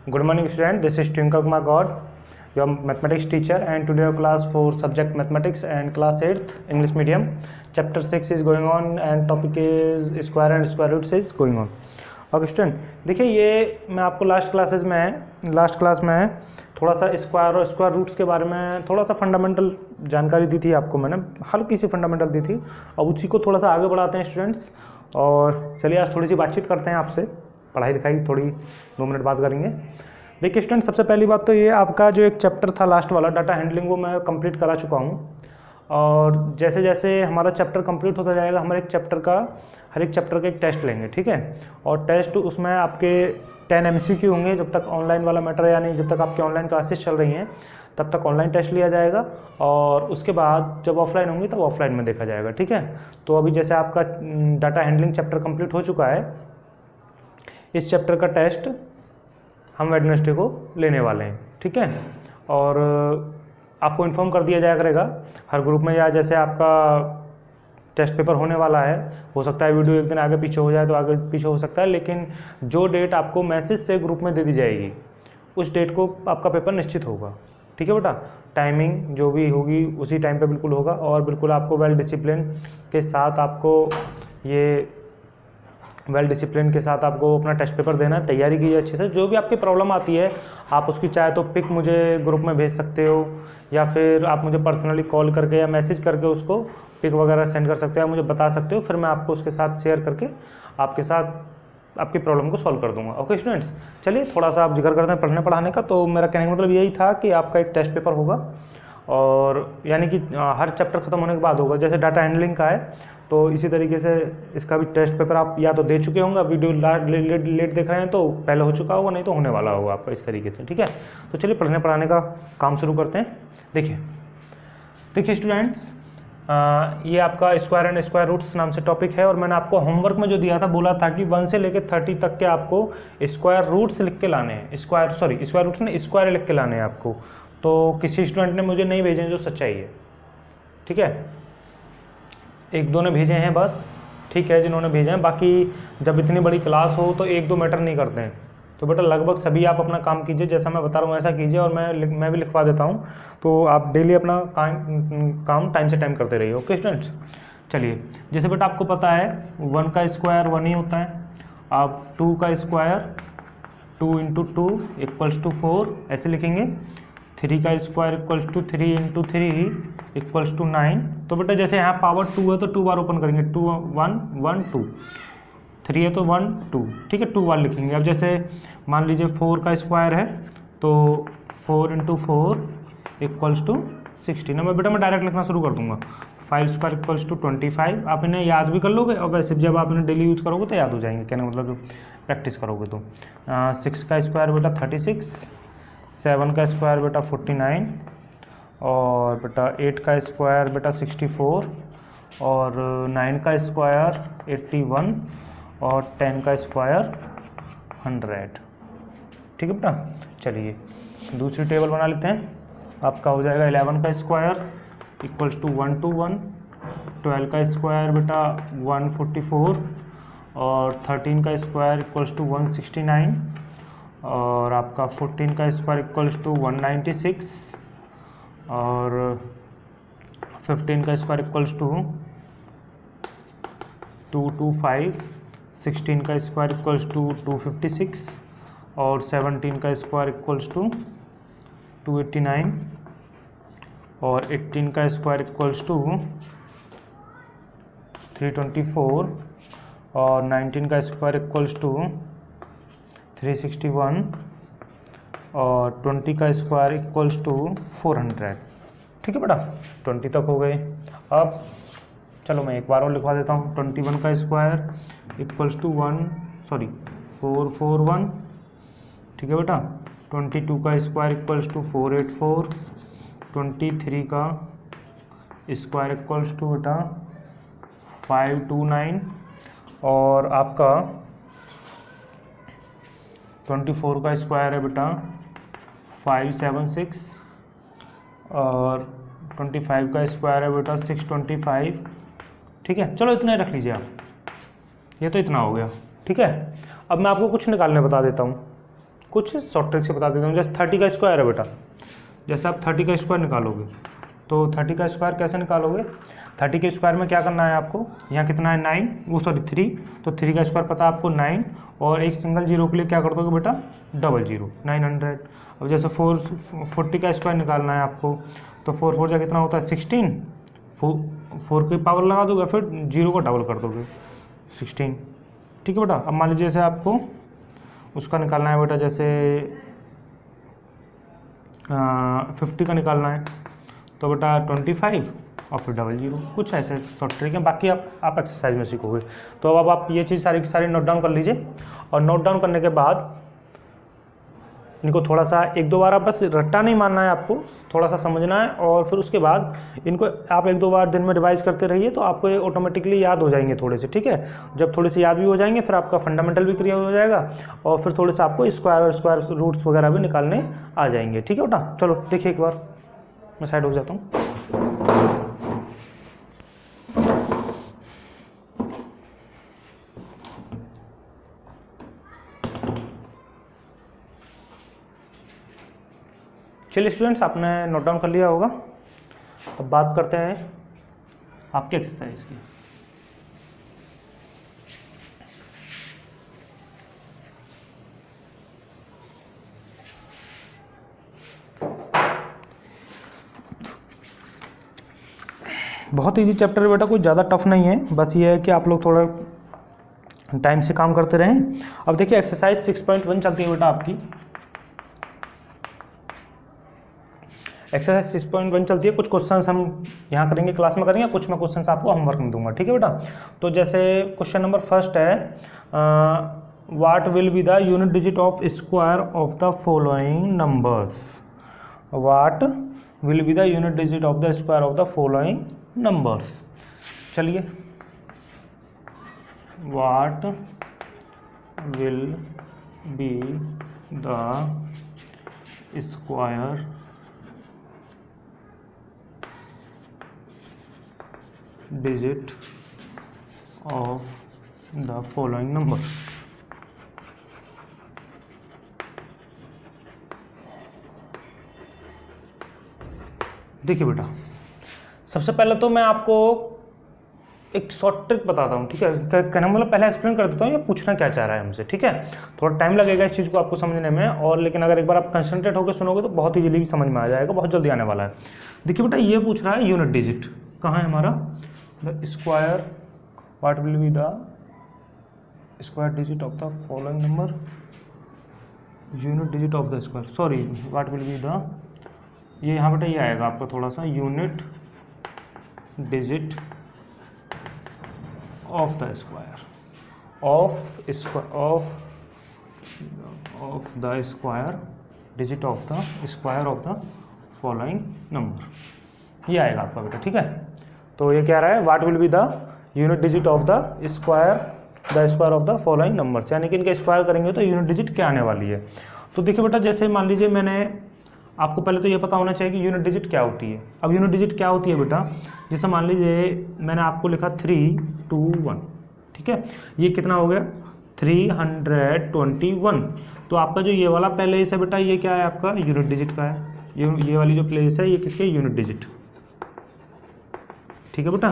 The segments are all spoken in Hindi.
Good morning student, this is Twinkle Kumar God, your mathematics teacher, and today our class for subject mathematics and class 8th English medium. Chapter 6 is going on and topic is square and square roots is going on. Okay student, देखिए ये मैं आपको लास्ट क्लास में थोड़ा सा स्क्वायर और स्क्वायर रूट्स के बारे में थोड़ा सा फंडामेंटल जानकारी दी थी आपको, मैंने हल्की सी फंडामेंटल दी थी। अब उसी को थोड़ा सा आगे बढ़ाते हैं स्टूडेंट्स, और चलिए आज थोड़ी सी बातचीत करते हैं आपसे, पढ़ाई लिखाई थोड़ी 2 मिनट बात करेंगे। देखिए स्टूडेंट, सबसे पहली बात तो ये आपका जो एक चैप्टर था लास्ट वाला डाटा हैंडलिंग, वो मैं कंप्लीट करा चुका हूँ। और जैसे जैसे हमारा चैप्टर कंप्लीट होता जाएगा, हम हर एक चैप्टर का एक टेस्ट लेंगे, ठीक है। और टेस्ट उसमें आपके 10 MCQ होंगे जब तक ऑनलाइन वाला मैटर, यानी जब तक आपकी ऑनलाइन क्लासेस चल रही हैं तब तक ऑनलाइन टेस्ट लिया जाएगा, और उसके बाद जब ऑफलाइन होंगी तब ऑफलाइन में देखा जाएगा, ठीक है। तो अभी जैसे आपका डाटा हैंडलिंग चैप्टर कंप्लीट हो चुका है, इस चैप्टर का टेस्ट हम वेडनेसडे को लेने वाले हैं, ठीक है। और आपको इन्फॉर्म कर दिया जाया करेगा हर ग्रुप में, या जैसे आपका टेस्ट पेपर होने वाला है, हो सकता है वीडियो एक दिन आगे पीछे हो जाए तो आगे पीछे हो सकता है, लेकिन जो डेट आपको मैसेज से ग्रुप में दे दी जाएगी उस डेट को आपका पेपर निश्चित होगा, ठीक है बेटा। टाइमिंग जो भी होगी उसी टाइम पे बिल्कुल होगा, और बिल्कुल आपको वेल डिसिप्लिन के साथ आपको अपना टेस्ट पेपर देना है। तैयारी कीजिए अच्छे से। जो भी आपकी प्रॉब्लम आती है आप उसकी चाहे तो पिक मुझे ग्रुप में भेज सकते हो, या फिर आप मुझे पर्सनली कॉल करके या मैसेज करके उसको पिक वगैरह सेंड कर सकते हो, मुझे बता सकते हो, फिर मैं आपको उसके साथ शेयर करके आपके साथ आपकी प्रॉब्लम को सॉल्व कर दूंगा। ओके स्टूडेंट्स, चलिए थोड़ा सा आप जिक्र करते हैं पढ़ने पढ़ाने का। तो मेरा कहने का मतलब यही था कि आपका एक टेस्ट पेपर होगा, और यानी कि हर चैप्टर ख़त्म होने के बाद होगा। जैसे डाटा हैंडलिंग का है तो इसी तरीके से इसका भी टेस्ट पेपर आप या तो दे चुके होंगे, वीडियो लेट देख रहे हैं तो पहले हो चुका होगा, नहीं तो होने वाला होगा आपका इस तरीके से, ठीक है। तो चलिए पढ़ने पढ़ाने का काम शुरू करते हैं। देखिए स्टूडेंट्स, ये आपका स्क्वायर एंड स्क्वायर रूट्स नाम से टॉपिक है, और मैंने आपको होमवर्क में जो दिया था, बोला था कि 1 से लेकर 30 तक के आपको स्क्वायर रूट्स लिख के लाने हैं। स्क्वायर रूट्स ने स्क्वायर लिख के लाने हैं आपको। तो किसी स्टूडेंट ने मुझे नहीं भेजे जो सच्चाई है, ठीक है। 1-2 ने भेजे हैं बस, ठीक है, जिन्होंने भेजे हैं। बाकी जब इतनी बड़ी क्लास हो तो 1-2 मैटर नहीं करते हैं। तो बेटा लगभग सभी आप अपना काम कीजिए, जैसा मैं बता रहा हूँ ऐसा कीजिए, और मैं भी लिखवा देता हूँ। तो आप डेली अपना काम टाइम से टाइम करते रहिए। ओके स्टूडेंट्स, चलिए जैसे बेटा आपको पता है 1 का स्क्वायर 1 ही होता है। आप 2 का स्क्वायर 2 × 2 = 4 ऐसे लिखेंगे। 3 का स्क्वायर = 3 × 3 = 9। तो बेटा जैसे यहाँ पावर 2 है तो 2 बार ओपन करेंगे, 2 1 1 2, 3 है तो 1 2, ठीक है, 2 बार लिखेंगे। अब जैसे मान लीजिए 4 का स्क्वायर है तो 4 × 4 = 16। अब बेटा मैं डायरेक्ट लिखना शुरू कर दूंगा। 5 स्क्वायर = 25। आप इन्हें याद भी कर लोगे, और वैसे जब आप इन्हें डेली यूज़ करोगे तो याद हो जाएंगे, कहने मतलब जो प्रैक्टिस करोगे तो। 6 का स्क्वायर बेटा 36, 7 का स्क्वायर बेटा 49, और बेटा 8 का स्क्वायर बेटा 64, और 9 का स्क्वायर 81, और 10 का स्क्वायर 100, ठीक है बेटा। चलिए दूसरी टेबल बना लेते हैं। आपका हो जाएगा 11 का स्क्वायर = 121, 12 का स्क्वायर बेटा 144, और 13 का स्क्वायर = 169, और आपका 14 का स्क्वायर = 196, और 15 का स्क्वायर = 225, 16 का स्क्वायर = 256, और 17 का स्क्वायर = 289, और 18 का स्क्वायर = 324, और 19 का स्क्वायर = 361, और 20 का स्क्वायर = 400, ठीक है बेटा। 20 तक हो गए। अब चलो मैं एक बार और लिखवा देता हूँ। 21 का स्क्वायर = 441, ठीक है बेटा। 22 का स्क्वायर = 484, 23 का स्क्वायर = बेटा 529, और आपका 24 का स्क्वायर है बेटा 576, और 25 का स्क्वायर है बेटा 625, ठीक है। चलो इतना ही रख लीजिए आप, ये तो इतना हो गया, ठीक है। अब मैं आपको कुछ निकालने बता देता हूँ। कुछ शॉर्ट ट्रिक से बता देता हूँ। जैसे 30 का स्क्वायर है बेटा, जैसे आप 30 का स्क्वायर निकालोगे तो 30 का स्क्वायर कैसे निकालोगे, 30 के स्क्वायर में क्या करना है आपको, यहाँ कितना है 9, वो सॉरी 3, तो 3 का स्क्वायर पता है आपको 9, और एक सिंगल जीरो के लिए क्या कर दोगे बेटा, डबल जीरो, 900। अब जैसे 40 का स्क्वायर निकालना है आपको, तो 4 4 कितना होता है 16, 4 की पावर लगा दोगे, फिर जीरो को डबल कर दोगे 16, ठीक है बेटा। अब मान लीजिए जैसे आपको उसका निकालना है बेटा, जैसे 50 का निकालना है, तो बेटा 25 और फिर डबल जीरो, कुछ ऐसे शॉर्ट ट्रिक है, बाकी आप एक्सरसाइज में सीखोगे। तो अब आप ये चीज़ सारी की सारी नोट डाउन कर लीजिए, और नोट डाउन करने के बाद इनको थोड़ा सा एक दो बार आप बस रट्टा नहीं मानना है, आपको थोड़ा सा समझना है, और फिर उसके बाद इनको आप एक दो बार दिन में रिवाइज करते रहिए, तो आपको ये ऑटोमेटिकली याद हो जाएंगे थोड़े से, ठीक है। जब थोड़े से याद भी हो जाएंगे, फिर आपका फंडामेंटल भी क्लियर हो जाएगा, और फिर थोड़े से आपको स्क्वायर रूट्स वगैरह भी निकालने आ जाएंगे, ठीक है बेटा। चलो देखिए एक बार, मैं साइड हो जाता हूँ। चलिए स्टूडेंट्स, आपने नोट डाउन कर लिया होगा। अब बात करते हैं आपके एक्सरसाइज की। बहुत इजी चैप्टर है बेटा, कोई ज़्यादा टफ नहीं है, बस ये है कि आप लोग थोड़ा टाइम से काम करते रहें। अब देखिए एक्सरसाइज 6.1 चलती है बेटा आपकी, एक्सरसाइज 6.1 चलती है। कुछ क्वेश्चंस हम यहाँ करेंगे, क्लास में करेंगे, कुछ मैं क्वेश्चंस आपको होमवर्क में दूंगा, ठीक है बेटा। तो जैसे क्वेश्चन नंबर फर्स्ट है, what will be the unit digit of square of the following numbers, what will be the unit digit of the square of the following numbers. चलिए, what will be the square digit of the following number। देखिए बेटा, सबसे पहले तो मैं आपको एक शॉर्ट ट्रिक बताता हूँ, ठीक है। कहना मतलब पहले एक्सप्लेन कर देता हूँ ये पूछना क्या चाह रहा है हमसे, ठीक है। थोड़ा टाइम लगेगा इस चीज़ को आपको समझने में, और लेकिन अगर एक बार आप कंसंट्रेट होकर सुनोगे तो बहुत ही जल्दी समझ में आ जाएगा, बहुत जल्दी आने वाला है। देखिए बेटा, ये पूछ रहा है यूनिट डिजिट कहाँ है हमारा, the square, what will be the square digit of the following number, unit digit of the square, sorry what will be the, ये यहाँ बेटा ये आएगा आपका थोड़ा सा, unit digit of the square of the square digit of the square of the following number, ये आएगा आपका बेटा, ठीक है। तो ये क्या रहा है, what will be the unit digit of the square of the following numbers, यानी कि इनके स्क्वायर करेंगे तो यूनिट डिजिट क्या आने वाली है। तो देखिए बेटा, जैसे मान लीजिए मैंने आपको पहले तो ये पता होना चाहिए कि यूनिट डिजिट क्या होती है। अब यूनिट डिजिट क्या होती है बेटा, जैसे मान लीजिए मैंने आपको लिखा 3 2 1, ठीक है, ये कितना हो गया 321। तो आपका जो ये वाला प्लेस है बेटा, ये क्या है आपका यूनिट डिजिट का है, ये वाली जो प्लेस है ये किसके, यूनिट डिजिट, ठीक है बेटा।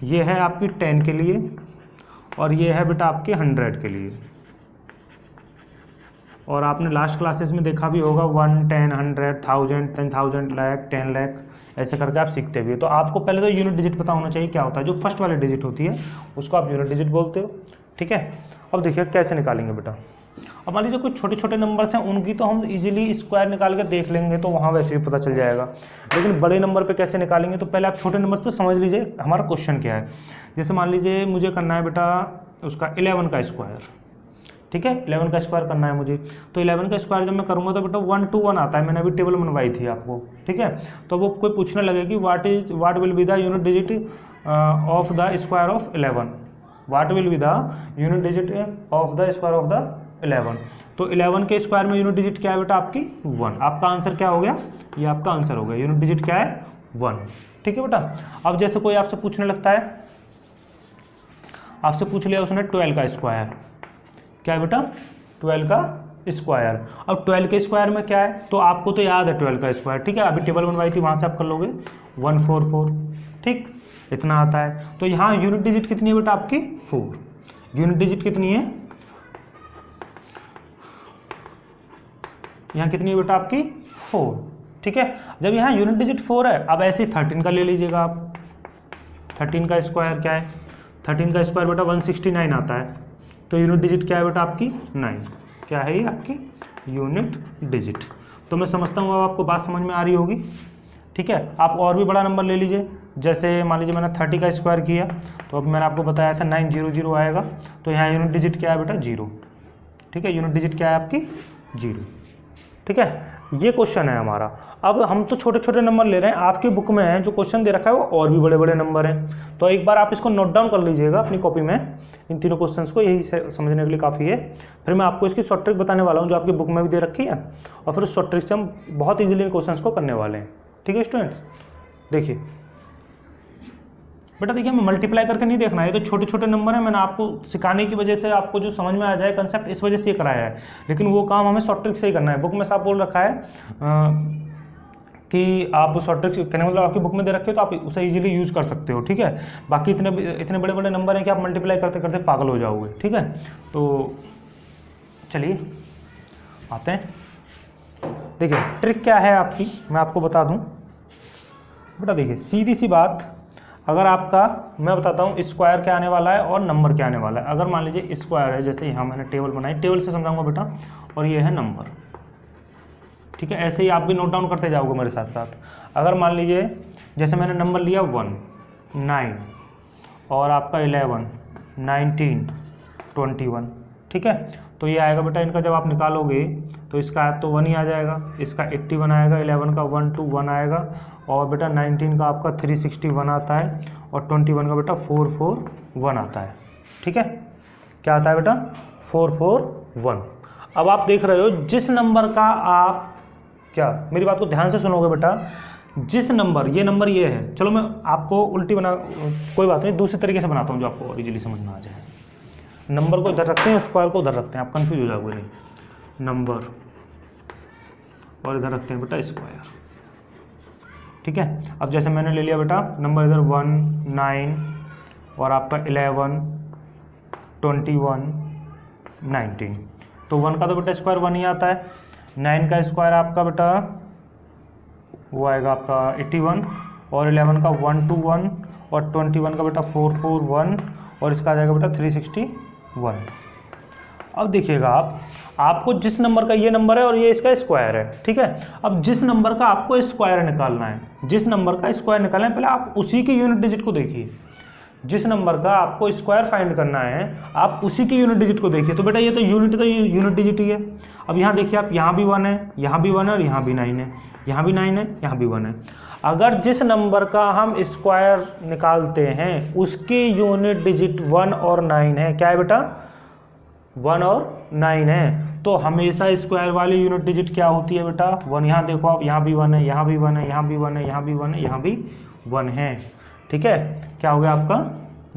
ये है आपकी 10 के लिए, और ये है बेटा आपके 100 के लिए। और आपने लास्ट क्लासेस में देखा भी होगा 1 10 100 1000 10,000 लाख 10 लाख ऐसे करके आप सीखते भी हो। तो आपको पहले तो यूनिट डिजिट पता होना चाहिए क्या होता है, जो फर्स्ट वाली डिजिट होती है उसको आप यूनिट डिजिट बोलते हो, ठीक है। अब देखिए कैसे निकालेंगे बेटा। अब मान लीजिए कुछ छोटे छोटे नंबर्स हैं, उनकी तो हम इजीली स्क्वायर निकाल के देख लेंगे, तो वहाँ वैसे भी पता चल जाएगा। लेकिन बड़े नंबर पे कैसे निकालेंगे, तो पहले आप छोटे नंबर पे समझ लीजिए हमारा क्वेश्चन क्या है। जैसे मान लीजिए मुझे करना है बेटा उसका 11 का स्क्वायर, ठीक है, 11 का स्क्वायर करना है मुझे। तो 11 का स्क्वायर जब मैं करूँगा तो बेटा 1 to 1 आता है, मैंने अभी टेबल बनवाई थी आपको, ठीक है। तो वो कोई पूछने लगे कि what will be the unit digit of the square of 11, what will be the unit digit of the square of the 11। तो 11 के स्क्वायर में यूनिट डिजिट क्या है बेटा आपकी 1। आपका आंसर क्या हो गया, ये आपका आंसर हो गया, यूनिट डिजिट क्या है 1, ठीक है बेटा। अब जैसे कोई आपसे पूछने लगता है, आपसे पूछ लिया उसने 12 का स्क्वायर, क्या है बेटा 12 का स्क्वायर। अब 12 के स्क्वायर में क्या है, तो आपको तो याद है 12 का स्क्वायर, ठीक है, अभी टेबल बनवाई थी वहाँ से आप कर लोगे 144, ठीक, इतना आता है। तो यहाँ यूनिट डिजिट कितनी है बेटा आपकी 4, यूनिट डिजिट कितनी है, यहाँ कितनी है बेटा आपकी 4, ठीक है। जब यहाँ यूनिट डिजिट 4 है, अब ऐसे 13 का ले लीजिएगा आप, 13 का स्क्वायर क्या है, 13 का स्क्वायर बेटा 169 आता है, तो यूनिट डिजिट क्या है बेटा आपकी 9, क्या है ये आपकी यूनिट डिजिट। तो मैं समझता हूँ अब आपको बात समझ में आ रही होगी, ठीक है। आप और भी बड़ा नंबर ले लीजिए, जैसे मान लीजिए मैंने 30 का स्क्वायर किया, तो अब मैंने आपको बताया था 900 आएगा, तो यहाँ यूनिट डिजिट क्या है बेटा 0, ठीक है, यूनिट डिजिट क्या है आपकी 0, ठीक है। ये क्वेश्चन है हमारा। अब हम तो छोटे छोटे नंबर ले रहे हैं, आपकी बुक में है जो क्वेश्चन दे रखा है वो और भी बड़े बड़े नंबर हैं, तो एक बार आप इसको नोट डाउन कर लीजिएगा अपनी कॉपी में, इन तीनों क्वेश्चंस को, यही समझने के लिए काफ़ी है। फिर मैं आपको इसकी शॉर्ट ट्रिक बताने वाला हूँ जो आपकी बुक में भी दे रखी है, और फिर उस शॉर्ट ट्रिक से हम बहुत ईजिली इन क्वेश्चन को करने वाले हैं, ठीक है स्टूडेंट्स। देखिए बेटा, देखिए हमें मल्टीप्लाई करके नहीं देखना है, ये तो छोटे छोटे नंबर हैं, मैंने आपको सिखाने की वजह से आपको जो समझ में आ जाए कंसेप्ट, इस वजह से ये कराया है, लेकिन वो काम हमें शॉर्ट ट्रिक से ही करना है। बुक में साफ बोल रखा है कि आप शॉर्ट ट्रिक कहने मतलब आपकी बुक में दे रखे हो तो आप उसे इजीली यूज़ कर सकते हो, ठीक है। बाकी इतने बड़े बड़े नंबर हैं कि आप मल्टीप्लाई करते करते पागल हो जाओगे, ठीक है। तो चलिए आते हैं, देखिए ट्रिक क्या है आपकी, मैं आपको बता दूं बेटा। देखिए सीधी सी बात, अगर आपका मैं बताता हूँ स्क्वायर क्या आने वाला है और नंबर क्या आने वाला है। अगर मान लीजिए स्क्वायर है, जैसे यहाँ मैंने टेबल बनाई, टेबल से समझाऊंगा बेटा, और ये है नंबर, ठीक है। ऐसे ही आप भी नोट डाउन करते जाओगे मेरे साथ साथ। अगर मान लीजिए जैसे मैंने नंबर लिया 1, 9 और आपका 11, 19, 21, ठीक है। तो ये आएगा बेटा, इनका जब आप निकालोगे तो इसका तो 1 ही आ जाएगा, इसका 81 आएगा, 11 का 121 आएगा, और बेटा 19 का आपका 361 आता है, और 21 का बेटा 441 आता है, ठीक है। क्या आता है बेटा 441। अब आप देख रहे हो जिस नंबर का आप, क्या मेरी बात को ध्यान से सुनोगे बेटा, जिस नंबर, ये नंबर ये है, चलो मैं आपको उल्टी बना, कोई बात नहीं, दूसरे तरीके से बनाता हूँ जो आपको और इजीली समझ में आ जाए। नंबर को इधर रखते हैं, स्क्वायर को उधर रखते हैं, आप कंफ्यूज हो जाओगे नहीं, नंबर और इधर रखते हैं बेटा स्क्वायर, ठीक है। अब जैसे मैंने ले लिया बेटा नंबर इधर 1, 9 और आपका 11, 21, 19, तो 1 का तो बेटा स्क्वायर 1 ही आता है, 9 का स्क्वायर आपका बेटा वो आएगा आपका 81, और 11 का 121, और 21 का बेटा 441, और इसका आ जाएगा बेटा 361। अब देखिएगा आपको जिस नंबर का ये नंबर है और ये इसका स्क्वायर है, ठीक है। अब जिस नंबर का आपको स्क्वायर निकालना है, जिस नंबर का स्क्वायर निकालना है, पहले आप उसी की यूनिट डिजिट को देखिए। जिस नंबर का आपको स्क्वायर फाइंड करना है आप उसी की यूनिट डिजिट को देखिए। तो बेटा ये तो यूनिट का यूनिट डिजिट ही है। अब यहाँ देखिए आप, यहाँ भी 1 है, यहाँ भी 1 है, और यहाँ भी 9 है, यहाँ भी 9 है, यहाँ भी 1 है। अगर जिस नंबर का हम स्क्वायर निकालते हैं उसकी यूनिट डिजिट 1 और 9 है, क्या है बेटा 1 और 9 है, तो हमेशा स्क्वायर वाली यूनिट डिजिट क्या होती है बेटा 1। यहाँ देखो आप, यहाँ भी 1 है, यहाँ भी 1 है, यहाँ भी 1 है, यहाँ भी 1 है, यहाँ भी 1 है, ठीक है। क्या हो गया आपका,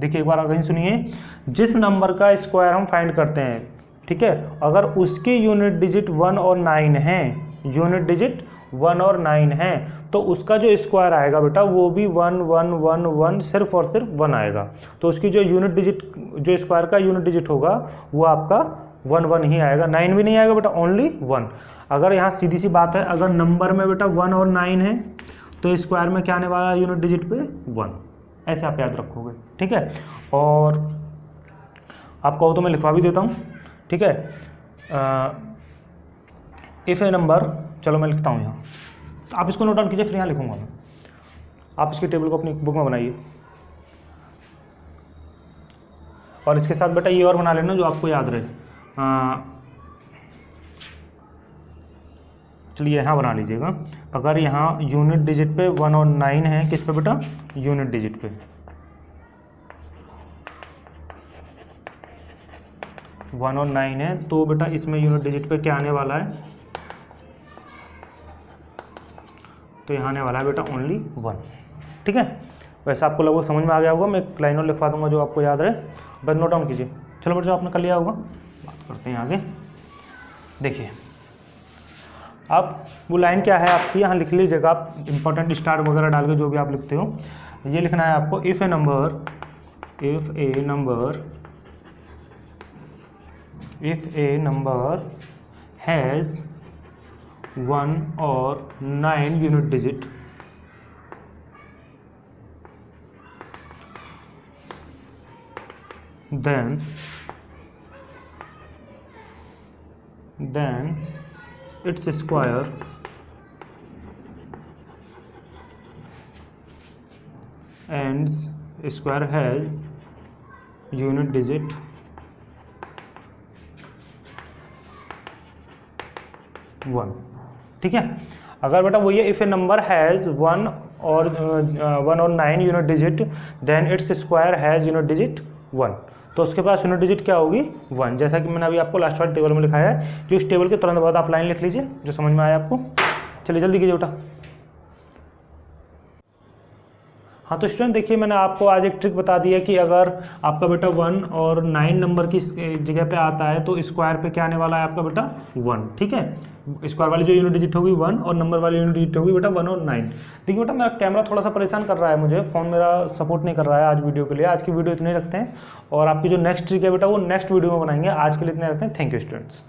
देखिए एक बार कहीं सुनिए, जिस नंबर का स्क्वायर हम फाइंड करते हैं, ठीक है, अगर उसकी यूनिट डिजिट 1 और 9 है, यूनिट डिजिट 1 और 9 है, तो उसका जो स्क्वायर आएगा बेटा वो भी 1 1 1 1 सिर्फ और सिर्फ 1 आएगा। तो उसकी जो यूनिट डिजिट, जो स्क्वायर का यूनिट डिजिट होगा वो आपका 1 1 ही आएगा, 9 भी नहीं आएगा बेटा, ओनली 1। अगर यहाँ सीधी सी बात है, अगर नंबर में बेटा 1 और 9 है तो स्क्वायर में क्या आने वाला है यूनिट डिजिट पे 1, ऐसे आप याद रखोगे, ठीक है। और आप कहो तो मैं लिखवा भी देता हूँ, ठीक है। इफ़ ए नंबर, चलो मैं लिखता हूँ यहाँ, तो आप इसको नोट डाउन कीजिए, फिर यहाँ लिखूंगा मैं। आप इसकी टेबल को अपनी बुक में बनाइए, और इसके साथ बेटा ये और बना लेना जो आपको याद रहे। चलिए यहाँ बना लीजिएगा। अगर यहाँ यूनिट डिजिट पे 1 और 9 है, किस पे बेटा यूनिट डिजिट पे 1 और 9 है, तो बेटा इसमें यूनिट डिजिट पे क्या आने वाला है, तो यहाँ आने वाला है बेटा ओनली 1, ठीक है। वैसे आपको लगभग समझ में आ गया होगा, मैं एक लाइन और लिखवा दूंगा जो आपको याद रहे, बस नोट डाउन कीजिए। चलो बेटा जो आपने कर लिया होगा, बात करते हैं आगे। देखिए अब वो लाइन क्या है आपकी, यहाँ लिख लीजिएगा आप, इंपॉर्टेंट स्टार वगैरह डाल के जो भी आप लिखते हो, ये लिखना है आपको, इफ़ ए नंबर हैज़ 1 और 9 unit digit, then its square has unit digit 1। ठीक है, अगर बेटा वो ये इफ़ ए नंबर हैज़ 1 और 9 unit digit, then it's square has unit digit 1, तो उसके पास यूनिट डिजिट क्या होगी 1, जैसा कि मैंने अभी आपको लास्ट वाले टेबल में लिखाया है। जो इस टेबल के तुरंत बाद आप लाइन लिख लीजिए जो समझ में आया आपको। चलिए जल्दी कीजिए बेटा। हाँ तो स्टूडेंट देखिए, मैंने आपको आज एक ट्रिक बता दी है कि अगर आपका बेटा 1 और 9 नंबर की जगह पे आता है तो स्क्वायर पे क्या आने वाला है आपका बेटा 1। ठीक है, स्क्वायर वाली जो यूनिट डिजिट होगी 1 और नंबर वाली यूनिट डिजिट होगी बेटा 1 और 9। देखिए बेटा मेरा कैमरा थोड़ा सा परेशान कर रहा है, मुझे फ़ोन मेरा सपोर्ट नहीं कर रहा है आज वीडियो के लिए। आज की वीडियो इतने रखते हैं और आपकी जो नेक्स्ट ट्रिक है बेटा वो नेक्स्ट वीडियो में बनाएंगे। आज के लिए इतने रखते हैं। Thank you students.